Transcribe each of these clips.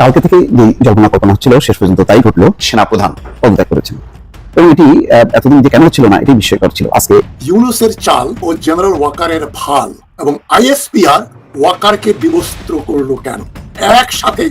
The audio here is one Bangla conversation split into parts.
কালকে থেকে যে জল্পনা কল্পনা হচ্ছিল শেষ পর্যন্ত তাই ঘটলো, সেনাপ্রধান পদত্যাগ করেছেন। এবং এটি এতদিন যে কেন ছিল না এটি বিস্ময়কর ছিল। আজকে ইউনূসের চাল ও জেনারেল ওয়াকারের ভাল এবং আইএসপিআর ওয়াকারকে বিবস্ত্র করলো কেন? একসাথে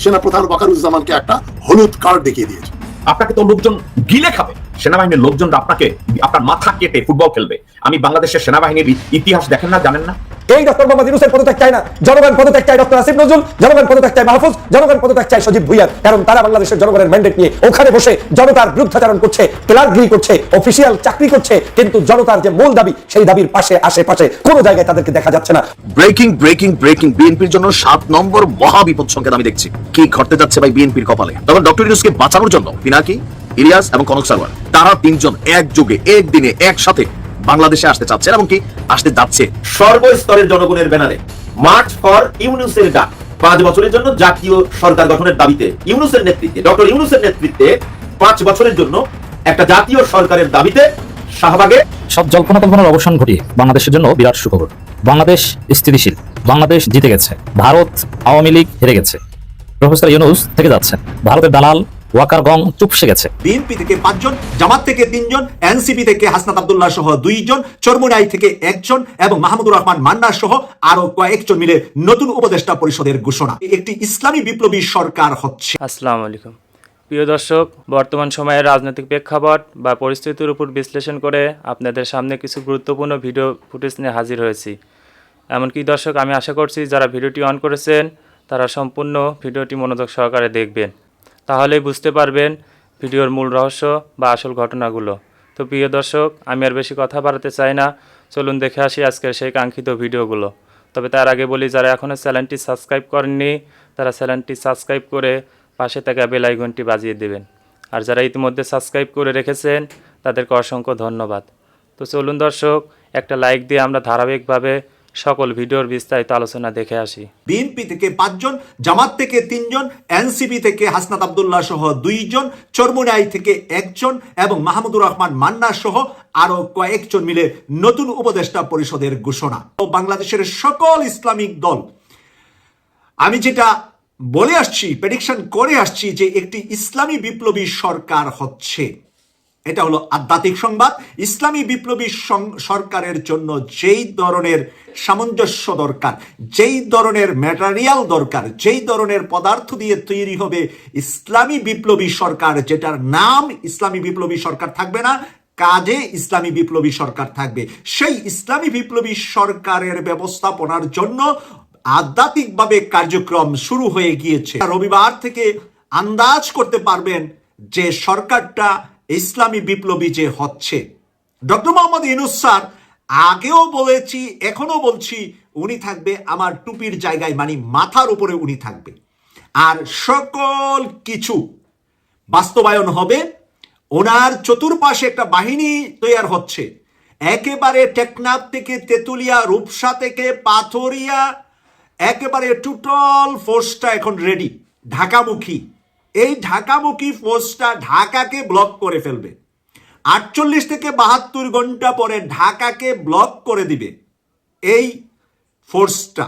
সেনাপ্রধান ওয়াকারুজ্জামানকে একটা হলুদ কার্ড দেখিয়ে দিয়েছে। আপনাকে তো লোকজন গিলে খাবে, সেনাবাহিনীর লোকজন আপনাকে আপনার মাথা কেটে ফুটবল খেলবে। আমি বাংলাদেশের সেনাবাহিনীর ইতিহাস দেখেন না, জানেন না? এই ডক্টর মোহাম্মদ ইউনূসের পদত্যাগ চায় না, জনগণ পদত্যাগ চায় ডক্টর আসিফ নজরুল, জনগণ পদত্যাগ চায় মাহফুজ, জনগণ পদত্যাগ চায় সজীব ভুইয়ার। কারণ তারা বাংলাদেশের জনগণের ম্যান্ডেট নিয়ে ওখানে বসে জনতার বিরুদ্ধাচরণ করছে, ক্লার্কগিরি করছে, অফিসিয়াল চাকরি করছে, কিন্তু জনতার যে মূল দাবি সেই দাবির পাশে আশেপাশে কোনো জায়গায় তাদেরকে দেখা যাচ্ছে না। ব্রেকিং ব্রেকিং ব্রেকিং বিএনপির জন্য 7 নম্বর মহা বিপদ সংকেত আমি দেখছি। কি ঘটতে যাচ্ছে ভাই বিএনপির কপালে? তখন ডক্টর ইউনূসকে বাঁচানোর জন্য পিনাকি, ইলিয়াস এবং কনক সারওয়ার তারা তিনজন একযোগে একদিনে একসাথে বাংলাদেশে আসতে চাচ্ছে এবং কি আসতে যাচ্ছে। সর্বস্তরের জনগণের ব্যানারে মার্চ ফর ইউনূসের ডাক, 5 বছরের জন্য জাতীয় সরকার গঠনের দাবিতে ইউনূসের নেতৃত্বে, ডক্টর ইউনূসের নেতৃত্বে 5 বছরের জন্য একটা জাতীয় সরকারের দাবিতে শাহবাগে সব জল্পনা কল্পনার অবসান ঘটিয়ে বাংলাদেশের জন্য বিরাট সুখবর। বাংলাদেশ স্থিতিশীল, বাংলাদেশ জিতে গেছে, ভারত আওয়ামী লীগ হেরে গেছে, প্রফেসর ইউনূস থেকে যাচ্ছেন, ভারতের দালাল ওয়াকার গং চুপসে গেছে। বিএনপি থেকে 5 জন, জামাত থেকে 3 জন, এনসিপি থেকে হাসনাত আব্দুল্লাহ সহ 2 জন, চরমুনাই থেকে 1 জন এবং মাহমুদুর রহমান মান্না সহ আরো কয়েকজন মিলে নতুন উপদেষ্টা পরিষদের ঘোষণা। একটি ইসলামী বিপ্লবী সরকার হচ্ছে। আসসালামু আলাইকুম প্রিয় দর্শক, বর্তমান সময়ের রাজনৈতিক প্রেক্ষাপট বা পরিস্থিতির উপর বিশ্লেষণ করে আপনাদের সামনে কিছু গুরুত্বপূর্ণ ভিডিও ফুটেজ নিয়ে হাজির হয়েছি। এমনকি দর্শক, আমি আশা করছি যারা ভিডিওটি অন করেছেন তারা সম্পূর্ণ ভিডিওটি মনোযোগ সহকারে দেখবেন, তাহলেই বুঝতে পারবেন ভিডিওর মূল রহস্য বা আসল ঘটনাগুলো। তো প্রিয় দর্শক, আমি আর বেশি কথা বাড়াতে চাই না, চলুন দেখে আসি আজকের সেই কাঙ্ক্ষিত ভিডিওগুলো। তবে তার আগে বলি, যারা এখনও চ্যানেলটি সাবস্ক্রাইব করেননি তারা চ্যানেলটি সাবস্ক্রাইব করে পাশে থাকা বেল আইকনটি বাজিয়ে দেবেন, আর যারা ইতিমধ্যে সাবস্ক্রাইব করে রেখেছেন তাদেরকে অসংখ্য ধন্যবাদ। তো চলুন দর্শক, একটা লাইক দিয়ে আমরা ধারাবাহিকভাবে সকল ভিডিওর বিস্তারিত আলোচনা দেখে আসি। বিএনপি থেকে 5 জন, জামাত থেকে 3 জন, এনসিপি থেকে হাসনাত আব্দুল্লাহ সহ 2 জন, চরমুনাই থেকে 1 জন এবং মাহমুদুর রহমান মান্না সহ আরো কয়েকজন মিলে নতুন উপদেষ্টা পরিষদের ঘোষণা। বাংলাদেশের সকল ইসলামিক দল, আমি যেটা বলে আসছি, প্রেডিকশন করে আসছি যে একটি ইসলামী বিপ্লবী সরকার হচ্ছে। এটা হলো আধ্যাত্মিক সংবাদ। ইসলামী বিপ্লবী সরকারের জন্য যেই ধরনের সামঞ্জস্য দরকার, যেই ধরনের ম্যাটেরিয়াল দরকার, যেই ধরনের পদার্থ দিয়ে তৈরি হবে ইসলামী বিপ্লবী সরকার, যেটার নাম ইসলামী বিপ্লবী সরকার থাকবে না, কাজে ইসলামী বিপ্লবী সরকার থাকবে, সেই ইসলামী বিপ্লবী সরকারের ব্যবস্থাপনার জন্য আধ্যাত্মিকভাবে কার্যক্রম শুরু হয়ে গিয়েছে। রবিবার থেকে আন্দাজ করতে পারবেন যে সরকারটা ইসলামী বিপ্লবী যে হচ্ছে। ডক্টর মোহাম্মদ ইউনূস স্যার, আগেও বলেছি এখনো বলছি, উনি থাকবে আমার টুপির জায়গায়, মানে মাথার উপরে উনি থাকবে, আর সকল কিছু বাস্তবায়ন হবে। ওনার চতুর্পাশে একটা বাহিনী তৈরি হচ্ছে, একেবারে টেকনাফ থেকে তেতুলিয়া, রূপসা থেকে পাথরিয়া, একেবারে টোটাল ফোর্সটা এখন রেডি, ঢাকামুখী। এই ঢাকামুখী ফোর্সটা ঢাকাকে ব্লক করে ফেলবে। 48 থেকে 72 ঘন্টা পরে ঢাকাকে ব্লক করে দিবে। এই ফোর্সটা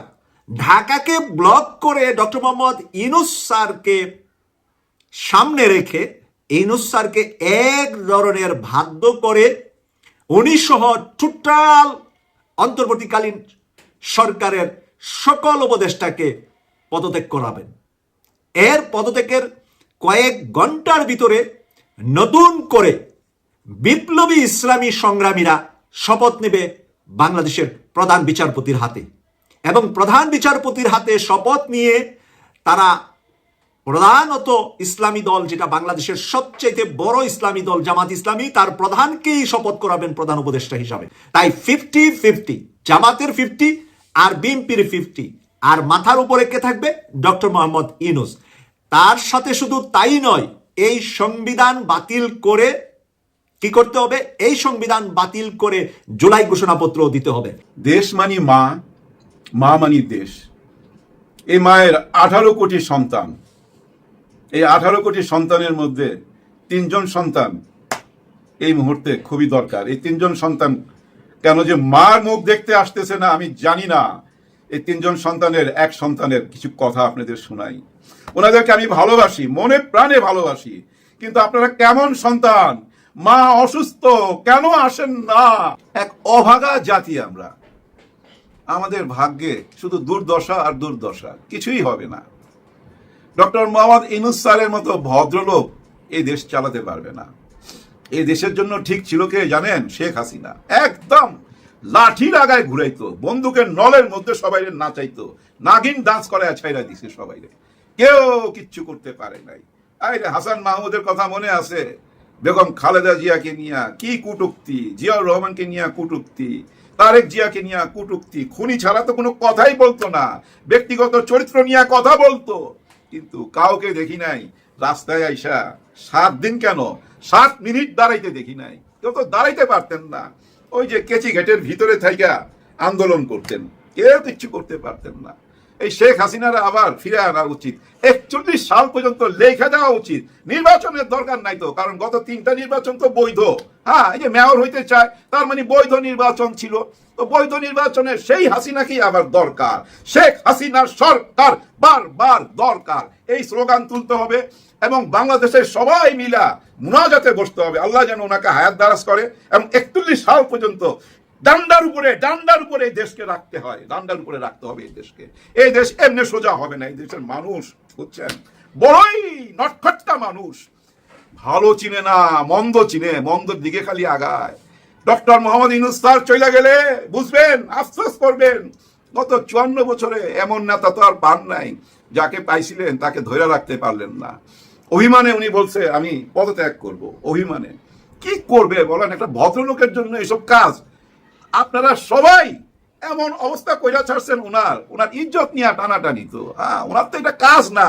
ঢাকাকে ব্লক করে ডক্টর মোহাম্মদ ইউনূস স্যারকে সামনে রেখে ইউনূস স্যারকে এক ধরনের বাধ্য করে উনি সহ টোটাল অন্তর্বর্তীকালীন সরকারের সকল উপদেষ্টাকে পদত্যাগ করাবেন। এর পদত্যাগের কয়েক ঘন্টার ভিতরে নতুন করে বিপ্লবী ইসলামী সংগ্রামীরা শপথ নেবে বাংলাদেশের প্রধান বিচারপতির হাতে, এবং প্রধান বিচারপতির হাতে শপথ নিয়ে তারা প্রধানত ইসলামী দল, যেটা বাংলাদেশের সবচেয়ে বড় ইসলামী দল জামাত ইসলামী, তার প্রধানকেই শপথ করাবেন প্রধান উপদেষ্টা হিসাবে। তাই 50-50, জামাতের 50 আর বিএনপির 50, আর মাথার উপরে কে থাকবে? ডক্টর মোহাম্মদ ইউনূস। তার সাথে শুধু তাই নয়, এই সংবিধান বাতিল করে কি করতে হবে? এই সংবিধান বাতিল করে জুলাই ঘোষণাপত্র দিতে হবে। দেশ মানি মা, মা মানি দেশ। এই মায়ের 18 কোটি সন্তান, এই 18 কোটি সন্তানের মধ্যে 3 জন সন্তান এই মুহূর্তে খুবই দরকার। এই 3 জন সন্তান কেন যে মার মুখ দেখতে আসতেছে না আমি জানি না, এই তিনজন সন্তানের এক সন্তানের কিছু কথা আপনাদের শোনাই। ওনাদেরকে আমি ভালোবাসি, মনে প্রাণে ভালোবাসি, কিন্তু আপনারা কেমন সন্তান? মা অসুস্থ, কেন আসেন না? এক অভাগা জাতি আমরা, আমাদের ভাগ্যে শুধু দুর্দশা আর দুর্দশা, কিছুই হবে না। ডক্টর মোহাম্মদ ইউনূস স্যারের মতো ভদ্রলোক এই দেশ চালাতে পারবে না। এই দেশের জন্য ঠিক ছিল কে জানেন? শেখ হাসিনা। একদম লাঠি লাগায় ঘুরাইতো, বন্দুকের নলের মধ্যে সবাই নাচাইতো, নাগিন ডান্স করে ছাইরা দিছে সবাই, কেউ কিচ্ছু করতে পারে নাই। আরে হাসান মাহমুদের কথা মনে আছে? বেগম খালেদা জিয়াকে নিয়ে কি কটূক্তি, জিয়াউর রহমানকে নিয়ে কটূক্তি, তারেক জিয়াকে নিয়ে কটূক্তি, খুনি ছাড়া তো কোনো কথাই বলতো না, ব্যক্তিগত চরিত্র নিয়ে কথা বলতো, কিন্তু কাউকে দেখি নাই রাস্তায় আইসা 7 দিন কেন 7 মিনিট দাঁড়াইতে দেখি নাই। কেউ তো দাঁড়াইতে পারতেন না, ওই যে কেচি ঘেটের ভিতরে থাইকা আন্দোলন করতেন, কেউ কিচ্ছু করতে পারতেন না। এই শেখ হাসিনার আবার ফিরে আনা উচিত, 41 সাল পর্যন্ত লেখা দেওয়া উচিত। নির্বাচনের দরকার নাই তো, কারণ গত 3টা নির্বাচন তো বৈধ। হ্যাঁ, এই যে মেয়র হইতে চায় তার মানে বৈধ নির্বাচন ছিল, তো বৈধ নির্বাচনে সেই হাসিনাকেই আবার দরকার। শেখ হাসিনার সরকার বারবার দরকার, এই স্লোগান তুলতে হবে এবং বাংলাদেশের সবাই মিলা মুনাজাতে বসতে হবে, আল্লাহ যেন ওনাকে হায়াত দারাজ করে এবং 41 সাল পর্যন্ত ডান্ডার উপরে এই দেশকে রাখতে হয়, ডান্ডার উপরে রাখতে হবে এই দেশকে। এই দেশ এমনি সোজা হবে না। এই দেশের মানুষ বুঝছেন বড়ই নটখট্টা মানুষ, ভালো চিনে না, মন্দ চিনে, মন্দর দিকে খালি আগায়। ডক্টর মোহাম্মদ ইউনূস স্যার চলে গেলে বুঝবেন, আফসোস করবেন। গত 54 বছরে এমন নেতা তো আর পান নাই, যাকে পাইছিলেন তাকে ধরে রাখতে পারলেন না। অভিমানে উনি বলছে আমি পদত্যাগ করব। অভিমানে কি করবে বলেন? একটা ভদ্রলোকের জন্য এসব কাজ। আপনারা সবাই এমন অবস্থা কইরা ছাড়ছেন, ওনার ইজ্জত নিয়ে টানাটানি। তো ওনার তো এটা কাজ না,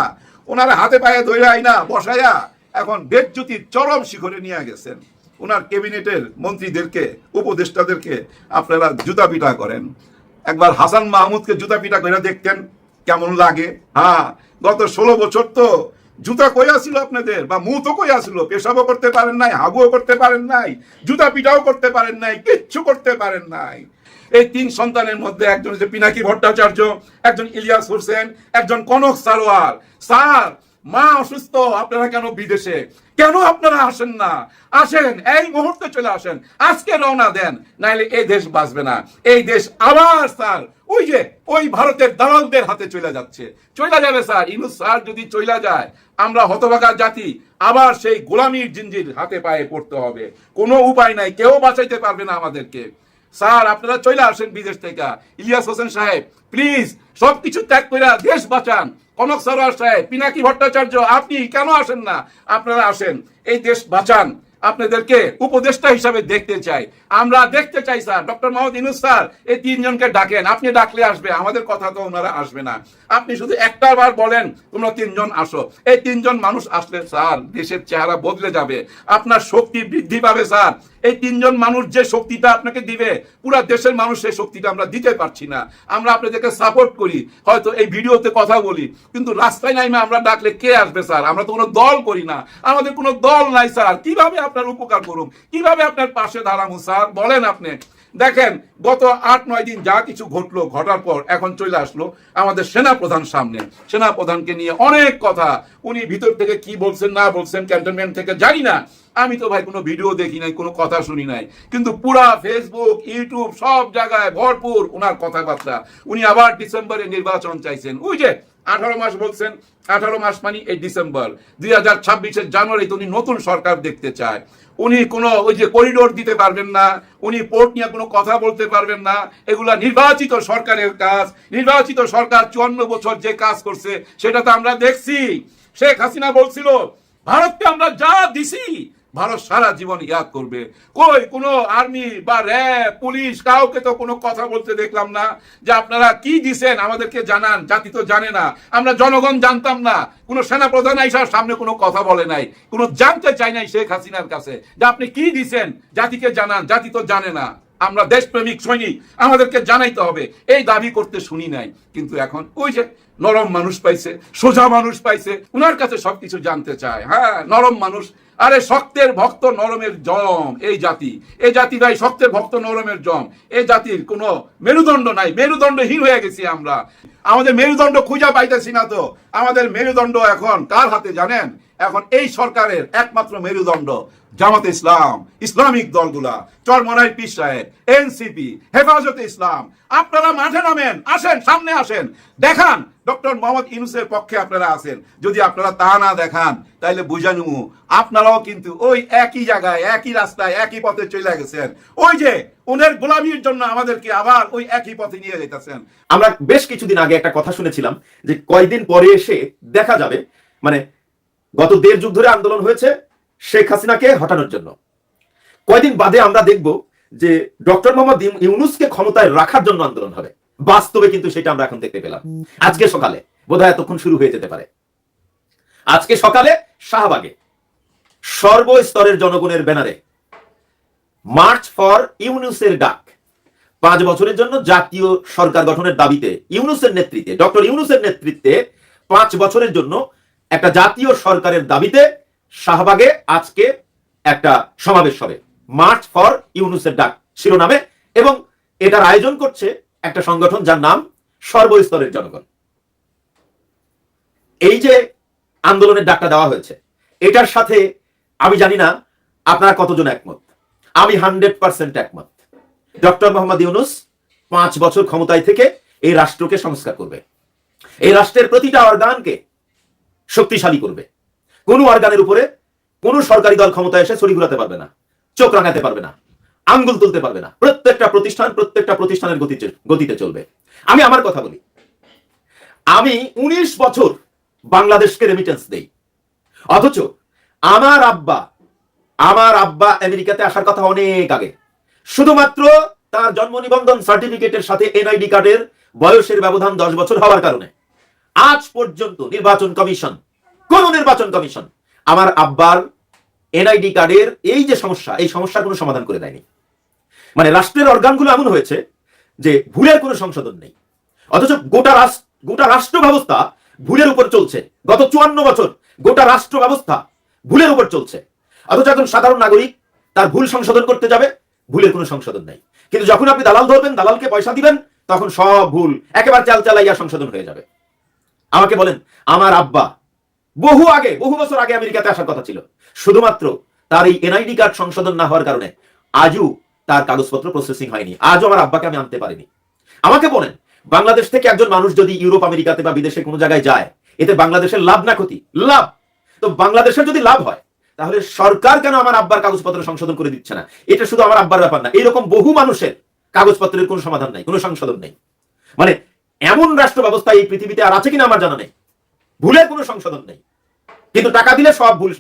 ওনার হাতে পায়ে ধইরা আইনা বসায়া এখন বেজ্জতির চরম শিখরে নিয়ে গেছেন। ওনার ক্যাবিনেটের মন্ত্রীদেরকে, উপদেষ্টাদেরকে আপনারা জুতা পিটা করেন। একবার হাসান মাহমুদকে জুতা পিটা করে দেখতেন কেমন লাগে। গত 16 বছর তো জুতা কইয়া ছিল আপনাদের, বা মুখ তো কইয়া ছিল, পেশাবও করতে পারেন নাই, হাগুও করতে পারেন নাই, জুতা পিটাও করতে পারেন নাই, কিচ্ছু করতে পারেন নাই। এই 3 সন্তানের মধ্যে একজন হচ্ছে পিনাকি ভট্টাচার্য, একজন ইলিয়াস হোসেন, একজন কনক সারোয়ার। স্যার, মা অসুস্থ, আপনারা কেন বিদেশে? কেন আপনারা আসেন না? আসেন, এই মুহূর্তে চলে আসেন, আজকে রওনা দেন, নাইলে এই দেশ বাঁচবে না। এই দেশ আবার স্যার ওই ভারতের দালালদের হাতে চলে যাচ্ছে, চলে যাবে স্যার। ইউনূস স্যার যদি চলে যায়, আমরা হতভাগা জাতি আবার সেই গোলামির জিঞ্জির হাতে পায়ে পড়তে হবে। কোনো উপায় নাই, কেউ বাঁচাইতে পারবে না আমাদেরকে। স্যার, আপনারা চলে আসেন বিদেশ থেকে। ইলিয়াস হোসেন সাহেব, প্লিজ সবকিছু ত্যাগ করে দেশ বাঁচান। কনক সারোয়ার সাহেব, পিনাকি ভট্টাচার্য, আপনি কেন আসেন না? আপনারা আসেন, এই দেশ বাঁচান। আপনাদেরকে উপদেষ্টা হিসাবে দেখতে চাই, আমরা দেখতে চাই sir. Doctor Mohammad Yunus sir, এই 3 জনকে ডাকেন, আপনি ডাকলে আসবে, আমাদের কথা তো ওনারা আসবে না। আপনি শুধু একটা বার বলেন তোমরা 3 জন আসো। এই 3 জন মানুষ আসলে স্যার দেশের চেহারা বদলে যাবে, আপনার শক্তি বৃদ্ধি পাবে স্যার। এই 3 জন মানুষ যে শক্তিটা আপনাকে দিবে, পুরো দেশের মানুষ সেই শক্তিটা আমরা দিতে পারছি না। আমরা আপনাদেরকে সাপোর্ট করি, হয়তো এই ভিডিওতে কথা বলি, কিন্তু রাস্তায় নাইমে আমরা ডাকলে কে আসবে স্যার? আমরা তো কোনো দল করি না, আমাদের কোনো দল নাই স্যার। কিভাবে আপনার উপকার করুন, কিভাবে আপনার পাশে দাঁড়াবো স্যার বলেন আপনি? দেখেন, গত 8-9 দিন যা কিছু ঘটলো, ঘটার পর এখন চলে আসলো আমাদের সেনাপ্রধান সামনে। সেনাপ্রধানকে নিয়ে অনেক কথা, উনি ভিতর থেকে কি বলছেন না বলছেন ক্যান্টনমেন্ট থেকে জানি না, আমি তো ভাই কোনো ভিডিও দেখি নাই, কোনো কথা শুনি নাই, কিন্তু পুরা ফেসবুক, ইউটিউব সব জায়গায় ভরপুর ওনার কথাবার্তা। উনি আবার ডিসেম্বরে নির্বাচন চাইছেন। ওই যে 18 মাস বলছেন, 18 মাস মানে এই ডিসেম্বর, 2026-এর জানুয়ারিতে উনি নতুন সরকার দেখতে চায়। উনি কোনো ওই যে করিডোর দিতে পারবেন না, উনি পোর্ট নিয়ে কোনো কথা বলতে পারবেন না। এগুলা নির্বাচিত সরকারের কাজ। নির্বাচিত সরকার 54 বছর যে কাজ করছে সেটা তো আমরা দেখছি। শেখ হাসিনা বলছিল ভারতকে আমরা যা দিছি ভারত সারা জীবন ইয়াদ করবে। কই কোনো আর্মি বা র্যাব, পুলিশ, কাউকে তো কোনো কথা বলতে দেখলাম না যে আপনারা কি দিছেন আমাদেরকে জানান। জাতি তো জানে না, আমরা জনগণ জানতাম না। কোনো সেনাপ্রধান আইসার সামনে কোনো কথা বলে নাই, কোনো জানতে চাই নাই শেখ হাসিনার কাছে যে আপনি কি দিছেন, জাতিকে জানান। জাতি তো জানে না। আমরা দেশপ্রেমিক সৈনিক, আমাদেরকে জানাইতে হবে, এই দাবি করতে শুনি নাই। কিন্তু এখন ওই যে নরম মানুষ পাইছে, সোজা মানুষ পাইছে, উনার কাছে সবকিছু জানতে চায়। হ্যাঁ, নরম মানুষ, আরে শক্তের ভক্ত নরমের জম এই জাতি। এই জাতি ভাই শক্তের ভক্ত নরমের জম। এই জাতির কোনো মেরুদণ্ড নাই, মেরুদণ্ডহীন হয়ে গেছি আমরা। আমাদের মেরুদণ্ড খুঁজে পাইতেছি না তো। আমাদের মেরুদণ্ড এখন কার হাতে জানেন? এখন এই সরকারের একমাত্র মেরুদণ্ড জামাতে ইসলাম, ইসলামিক দলগুলা, চরমনাই পীর সাহেব, এনসিপি, হেফাজতে ইসলাম। আপনারা মাঠে নামেন, আসেন, সামনে আসেন, দেখান ডক্টর মোহাম্মদ ইউনূসের পক্ষে আপনারা আছেন। যদি আপনারা তা না দেখান তাইলে বুঝানু আপনারাও কিন্তু ওই একই জায়গায়, একই রাস্তায়, একই পথে চলে গেছেন। ওই যে ওদের গোলামির জন্য আমাদেরকে আবার ওই একই পথে নিয়ে যেতেছেন। আমরা বেশ কিছুদিন আগে একটা কথা শুনেছিলাম যে কয়দিন পরে এসে দেখা যাবে, মানে গত 1.5 যুগ ধরে আন্দোলন হয়েছে শেখ হাসিনাকে হটানোর জন্য। কয়দিন বাদে আমরা দেখব যে ডক্টর মোহাম্মদ ইউনূসকে ক্ষমতায় রাখার জন্য আন্দোলন হবে। বাস্তবে কিন্তু সেটা আমরা এখন দেখতে পেলাম। আজকে সকালে, বোধহয় এতক্ষণ শুরু হয়ে যেতে পারে, আজকে সকালে শাহবাগে সর্বস্তরের জনগণের ব্যানারে মার্চ ফর ইউনূসের ডাক। 5 বছরের জন্য জাতীয় সরকার গঠনের দাবিতে ইউনূসের নেতৃত্বে, ডক্টর ইউনূসের নেতৃত্বে 5 বছরের জন্য একটা জাতীয় সরকারের দাবিতে শাহবাগে আজকে একটা সমাবেশ হবে, মার্চ ফর ইউনূসের ডাক শিরোনামে। এবং এটার আয়োজন করছে একটা সংগঠন যার নাম সর্বস্তরের জনগণ। এই যে আন্দোলনের ডাকটা দেওয়া হয়েছে, এটার সাথে আমি জানি না আপনারা কতজন একমত। আমি 100% একমত। ডক্টর মোহাম্মদ ইউনূস 5 বছর ক্ষমতায় থেকে এই রাষ্ট্রকে সংস্কার করবে, এই রাষ্ট্রের প্রতিটা অর্গানকে শক্তিশালী করবে। কোন অর্গানের উপরে কোন সরকারি দল ক্ষমতায় এসে ছড়ি ঘুরাতে পারবে না, চোখ রাঙাতে পারবে না, আঙ্গুল তুলতে পারবে না। প্রত্যেকটা প্রতিষ্ঠানের গতিতে চলবে। আমি আমার কথা বলি, আমি 19 বছর বাংলাদেশকে রেমিটেন্স দেই, অথচ আমার আব্বা আমেরিকাতে আসার কথা অনেক আগে। শুধুমাত্র তার জন্ম নিবন্ধন সার্টিফিকেটের সাথে এনআইডি কার্ডের বয়সের ব্যবধান 10 বছর হওয়ার কারণে আজ পর্যন্ত নির্বাচন কমিশন আমার আব্বার এনআইডি কার্ডের এই যে সমস্যা, এই সমস্যার কোনো সমাধান করে দেয়নি। মানে রাষ্ট্রের অর্গানগুলো এমন হয়েছে যে ভুলের কোনো সংশোধন নেই, অথচ গোটা রাষ্ট্র ব্যবস্থা ভুলের উপর চলছে। গত 54 বছর গোটা রাষ্ট্র ব্যবস্থা ভুলের উপর চলছে, অথচ একজন সাধারণ নাগরিক তার ভুল সংশোধন করতে যাবে, ভুলের কোনো সংশোধন নেই। কিন্তু যখন আপনি দালাল ধরবেন, দালালকে পয়সা দিবেন, তখন সব ভুল একেবারে চালাইয়া সংশোধন হয়ে যাবে। আমাকে বলেন, আমার আব্বা বহু বছর আগে আমেরিকাতে আসার কথা ছিল, শুধুমাত্র তার এই এনআইডি কার্ড সংশোধন না হওয়ার কারণে আজও তার কাগজপত্র প্রসেসিং হয়নি। আজও আমার আব্বাকে আমি আনতে পারিনি। আমাকে বলেন, বাংলাদেশ থেকে একজন মানুষ যদি ইউরোপ, আমেরিকাতে বা বিদেশে কোনো জায়গায় যায়, এতে বাংলাদেশের লাভ না ক্ষতি? লাভ। তো বাংলাদেশের যদি লাভ হয়, তাহলে সরকার কেন আমার আব্বার কাগজপত্র সংশোধন করে দিচ্ছে না? এটা শুধু আমার আব্বার ব্যাপার না, এরকম বহু মানুষের কাগজপত্রের কোনো সমাধান নাই, কোনো সংশোধন নেই। মানে এমন রাষ্ট্র ব্যবস্থা এই পৃথিবীতে আর আছে কিনা আমার জানা নেই। ভুলের কোনো সংশোধন নেই, কিন্তু টাকা দিলে সব ভুল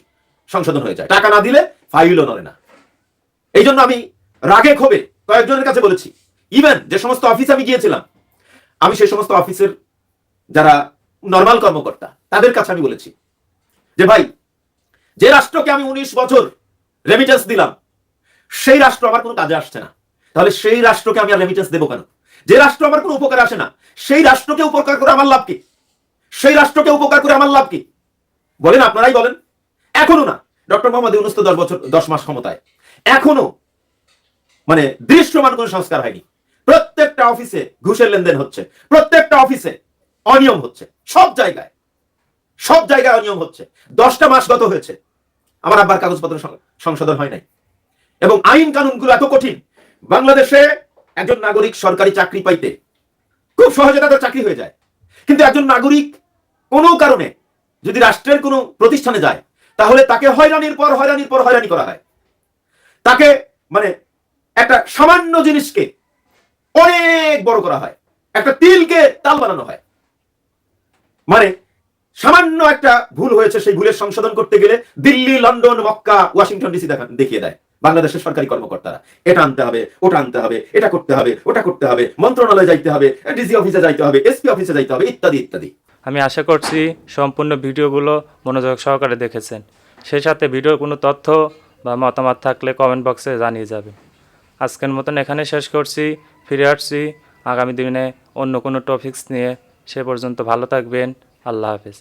সংশোধন হয়ে যায়, টাকা না দিলে ফাইলও নড়ে না। এই জন্য আমি রাগে ক্ষোভে কয়েকজনের কাছে বলেছি, ইভেন যে সমস্ত অফিসে আমি গিয়েছিলাম, আমি সেই সমস্ত অফিসের যারা নর্মাল কর্মকর্তা তাদের কাছে আমি বলেছি যে ভাই, যে রাষ্ট্রকে আমি 19 বছর রেমিটেন্স দিলাম, সেই রাষ্ট্র আমার কোনো কাজে আসছে না, তাহলে সেই রাষ্ট্রকে আমি আর রেমিটেন্স দেবো কেন? যে রাষ্ট্র আমার কোনো উপকারে আসে না, সেই রাষ্ট্রকে উপকার করে আমার লাভ কি? সেই রাষ্ট্রকে উপকার করে আমার লাভ কি? বলেন, আপনারাই বলেন। এখনো না, ডক্টর মোহাম্মদ ইউনূস তো 10 মাস ক্ষমতায়, এখনো মানে দৃশ্যমান কোনো সংস্কার হয়নি। প্রত্যেকটা অফিসে ঘুষের লেনদেন হচ্ছে, প্রত্যেকটা অফিসে অনিয়ম হচ্ছে, সব জায়গায় অনিয়ম হচ্ছে। 10টা মাস গত হয়েছে, আমার আব্বার কাগজপত্র সংশোধন হয় নাই। এবং আইন কানুনগুলো এত কঠিন, বাংলাদেশে একজন নাগরিক সরকারি চাকরি পাইতে খুব সহজে তাদের চাকরি হয়ে যায়, কিন্তু একজন নাগরিক কোনো কারণে যদি রাষ্ট্রের কোনো প্রতিষ্ঠানে যায়, তাহলে তাকে হয়রানির পর হয়রানি করা হয়। তাকে মানে একটা সামান্য জিনিসকে অনেক বড় করা হয়, একটা তিলকে তাল বানানো হয়। মানে সামান্য একটা ভুল হয়েছে, সেই ভুলের সংশোধন করতে গেলে Delhi, London, Mecca, Washington DC দেখিয়ে দেয় বাংলাদেশের সরকারি কর্মকর্তারা। এটা আনতে হবে, ওটা আনতে হবে, এটা করতে হবে, ওটা করতে হবে, মন্ত্রণালয়ে যাইতে হবে, ডিসি অফিসে যাইতে হবে, এসপি অফিসে যাইতে হবে, ইত্যাদি ইত্যাদি। আমি আশা করছি সম্পূর্ণ ভিডিওগুলো মনোযোগ সহকারে দেখেছেন। সেই সাথে ভিডিওর কোনো তথ্য বা মতামত থাকলে কমেন্ট বক্সে জানিয়ে যাবেন। আজকের মতন এখানে শেষ করছি, ফিরে আসছি আগামী দিনে অন্য কোনো টপিকস নিয়ে। সে পর্যন্ত ভালো থাকবেন। আল্লাহ হাফেজ।